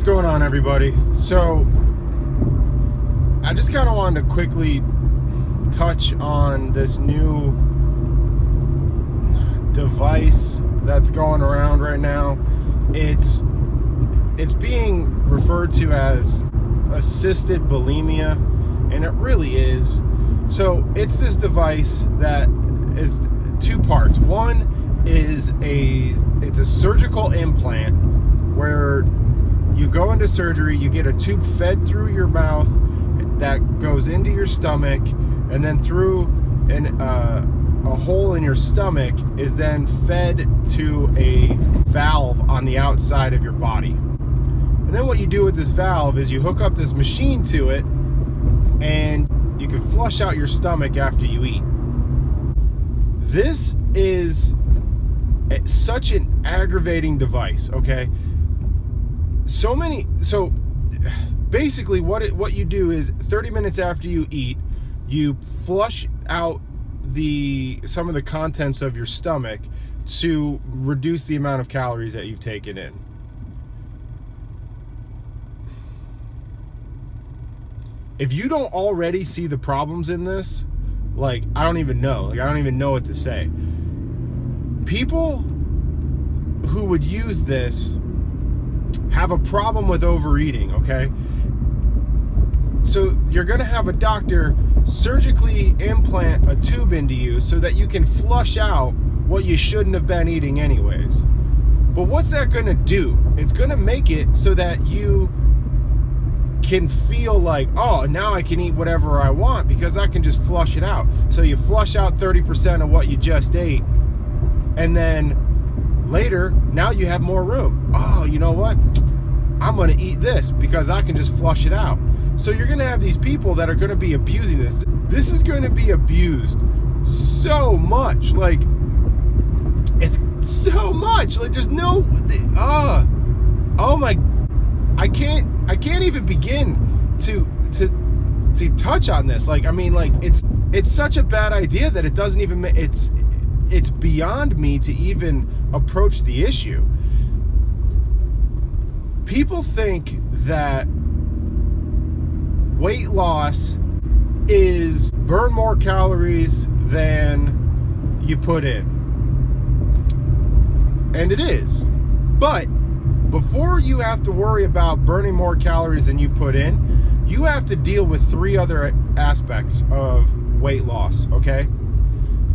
going on, everybody? So I just kind of wanted to quickly touch on this new device that's going around right now. It's being referred to as assisted bulimia, and it really is. So it's this device that is two parts. One is it's a surgical implant where you go into surgery, you get a tube fed through your mouth that goes into your stomach, and then through a hole in your stomach is then fed to a valve on the outside of your body. And then what you do with this valve is you hook up this machine to it, and you can flush out your stomach after you eat. This is such an aggravating device, okay? So basically what you do is 30 minutes after you eat, you flush out some of the contents of your stomach to reduce the amount of calories that you've taken in. If you don't already see the problems in this, I don't even know what to say. People who would use this have a problem with overeating, okay? So you're gonna have a doctor surgically implant a tube into you so that you can flush out what you shouldn't have been eating anyways. But what's that gonna do? It's gonna make it so that you can feel like, oh, now I can eat whatever I want because I can just flush it out. So you flush out 30% of what you just ate, and then later, now you have more room. Oh, you know what? I'm gonna eat this because I can just flush it out. So you're gonna have these people that are gonna be abusing this. This is gonna be abused so much. It's so much. There's no, oh my, I can't even begin to touch on this. It's such a bad idea that it doesn't even, it's beyond me to even approach the issue. People think that weight loss is burn more calories than you put in. And it is. But before you have to worry about burning more calories than you put in, you have to deal with three other aspects of weight loss, okay?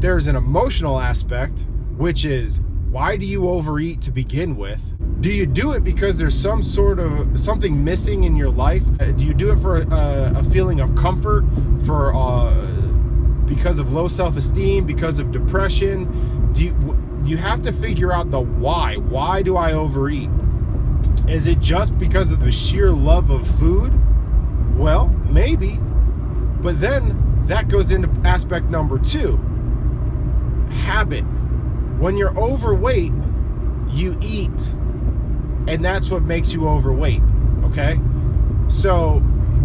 There's an emotional aspect, which is, why do you overeat to begin with? Do you do it because there's something missing in your life? Do you do it for a feeling of comfort, because of low self-esteem, because of depression? You have to figure out the why. Why do I overeat? Is it just because of the sheer love of food? Well, maybe. But then that goes into aspect number two. Habit. When you're overweight, you eat. And that's what makes you overweight, okay? So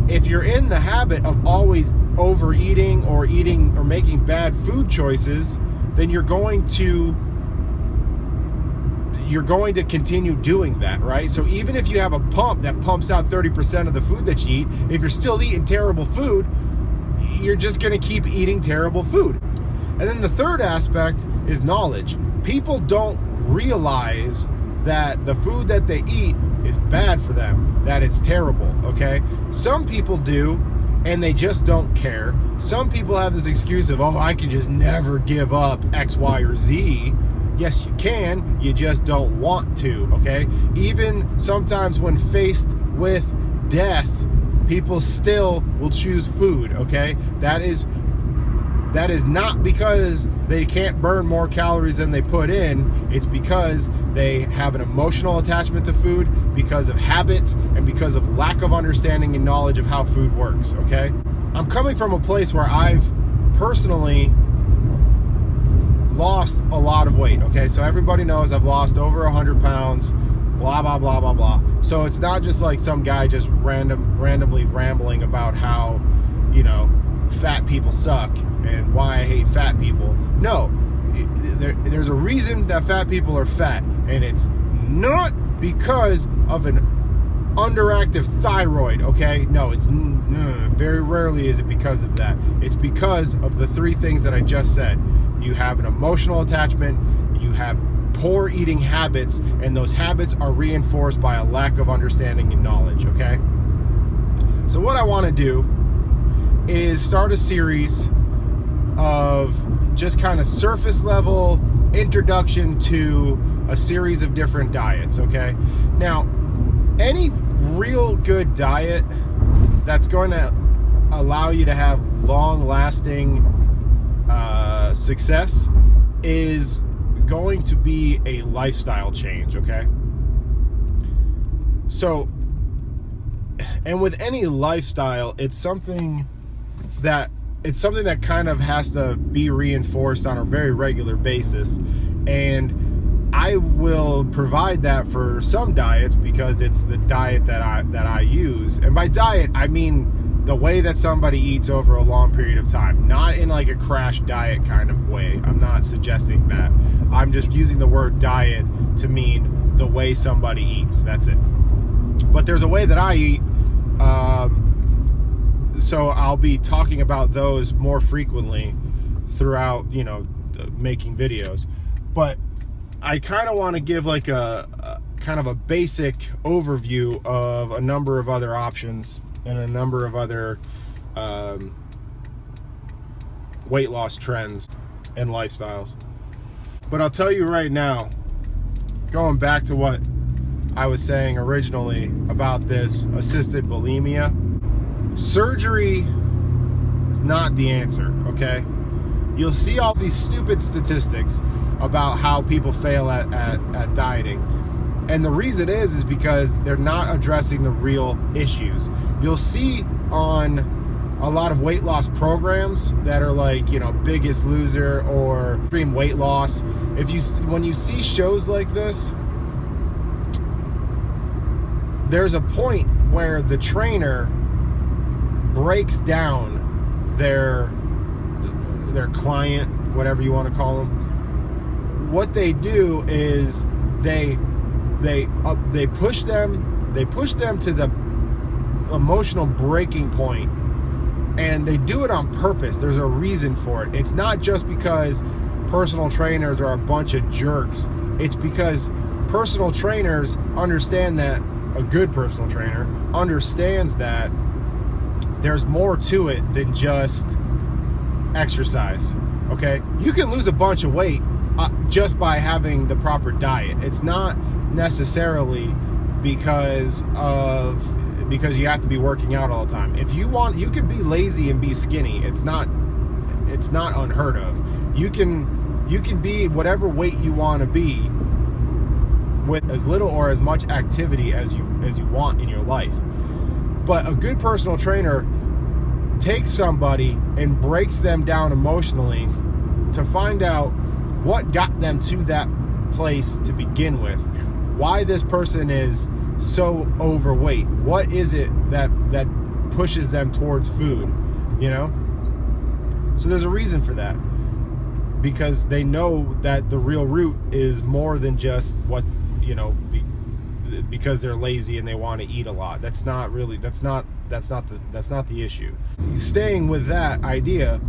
if you're in the habit of always overeating or eating or making bad food choices, then you're going to continue doing that, right? So even if you have a pump that pumps out 30% of the food that you eat, if you're still eating terrible food, you're just gonna keep eating terrible food. And then the third aspect is knowledge. People don't realize that the food that they eat is bad for them, that it's terrible, okay? Some people do, and they just don't care. Some people have this excuse of, oh, I can just never give up X, Y, or Z. Yes, you can, you just don't want to, okay? Even sometimes when faced with death, people still will choose food, okay? That is not because they can't burn more calories than they put in. It's because they have an emotional attachment to food, because of habit, and because of lack of understanding and knowledge of how food works, okay? I'm coming from a place where I've personally lost a lot of weight, okay? So everybody knows I've lost over 100 pounds, blah, blah, blah, blah, blah. So it's not just like some guy just randomly rambling about how, fat people suck and why I hate fat people. No, there's a reason that fat people are fat, and it's not because of an underactive thyroid, okay? No, it's very rarely is it because of that. It's because of the three things that I just said. You have an emotional attachment, you have poor eating habits, and those habits are reinforced by a lack of understanding and knowledge, okay? So what I want to do is start a series of just kind of surface level introduction to a series of different diets, okay? Now, any real good diet that's going to allow you to have long-lasting success is going to be a lifestyle change, okay? So, and with any lifestyle, it's something that kind of has to be reinforced on a very regular basis, and I will provide that for some diets because it's the diet that I use. And by diet, I mean the way that somebody eats over a long period of time, not in like a crash diet kind of way. I'm not suggesting that. I'm just using the word diet to mean the way somebody eats. That's it. But there's a way that I eat, so I'll be talking about those more frequently throughout, making videos. But I kind of want to give like a kind of a basic overview of a number of other options and a number of other weight loss trends and lifestyles. But I'll tell you right now, going back to what I was saying originally about this assisted bulimia, surgery is not the answer, okay? You'll see all these stupid statistics about how people fail at dieting. And the reason is because they're not addressing the real issues. You'll see on a lot of weight loss programs that are like, Biggest Loser or Extreme Weight Loss. When you see shows like this, there's a point where the trainer breaks down their client, whatever you want to call them. What they do is they push them to the emotional breaking point, and they do it on purpose. There's a reason for it. It's not just because personal trainers are a bunch of jerks. It's because personal trainers understand that a good personal trainer understands that there's more to it than just exercise, okay? You can lose a bunch of weight just by having the proper diet. It's not necessarily because you have to be working out all the time. If you want, you can be lazy and be skinny. It's not unheard of. You can be whatever weight you want to be with as little or as much activity as you want in your life. But a good personal trainer takes somebody and breaks them down emotionally to find out what got them to that place to begin with. Why this person is so overweight. What is it that pushes them towards food, So there's a reason for that. Because they know that the real root is more than just what, because they're lazy and they want to eat a lot. That's not the issue. Staying with that idea,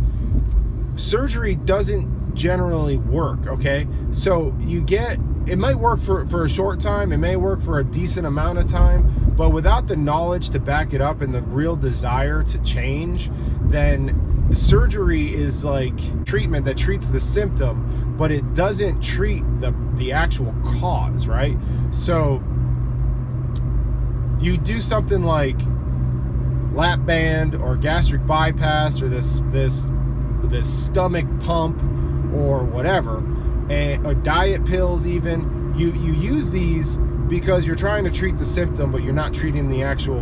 surgery doesn't generally work, okay? So it might work for a short time, it may work for a decent amount of time, but without the knowledge to back it up and the real desire to change, then surgery is like treatment that treats the symptom, but it doesn't treat the actual cause, right? So you do something like lap band or gastric bypass or this stomach pump or whatever, and diet pills even. You use these because you're trying to treat the symptom, but you're not treating the actual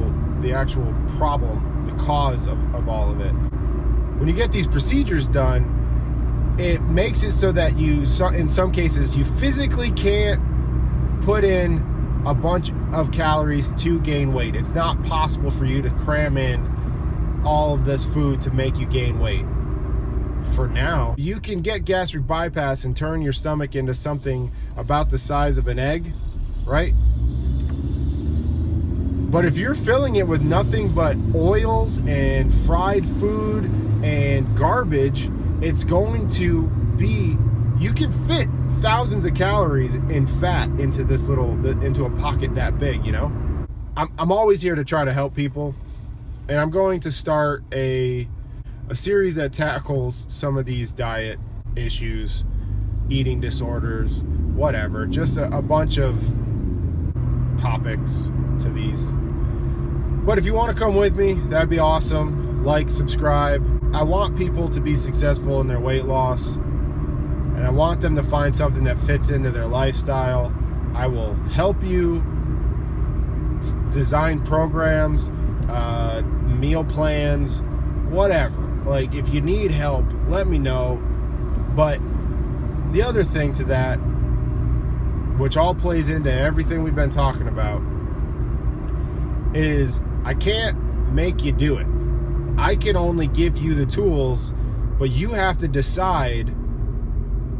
problem, the cause of all of it. When you get these procedures done, it makes it so that in some cases, you physically can't put in a bunch of calories to gain weight. It's not possible for you to cram in all of this food to make you gain weight. For now, you can get gastric bypass and turn your stomach into something about the size of an egg, right? But if you're filling it with nothing but oils and fried food and garbage, it's going to be, you can fit thousands of calories in fat into this into a pocket that big, you know? I'm always here to try to help people, and I'm going to start a series that tackles some of these diet issues, eating disorders, whatever, just a bunch of topics to these. But if you want to come with me, that'd be awesome. Like, subscribe. I want people to be successful in their weight loss, and I want them to find something that fits into their lifestyle. I will help you design programs, meal plans, whatever. Like, if you need help, let me know. But the other thing to that, which all plays into everything we've been talking about, is I can't make you do it. I can only give you the tools, but you have to decide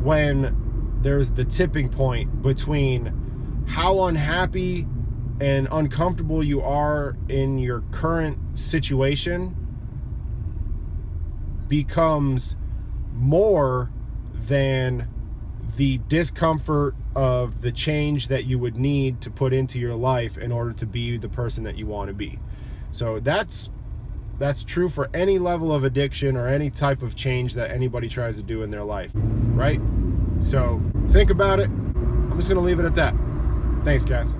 when there's the tipping point between how unhappy and uncomfortable you are in your current situation becomes more than the discomfort of the change that you would need to put into your life in order to be the person that you want to be. So that's true for any level of addiction or any type of change that anybody tries to do in their life, right? So think about it. I'm just going to leave it at that. Thanks, guys.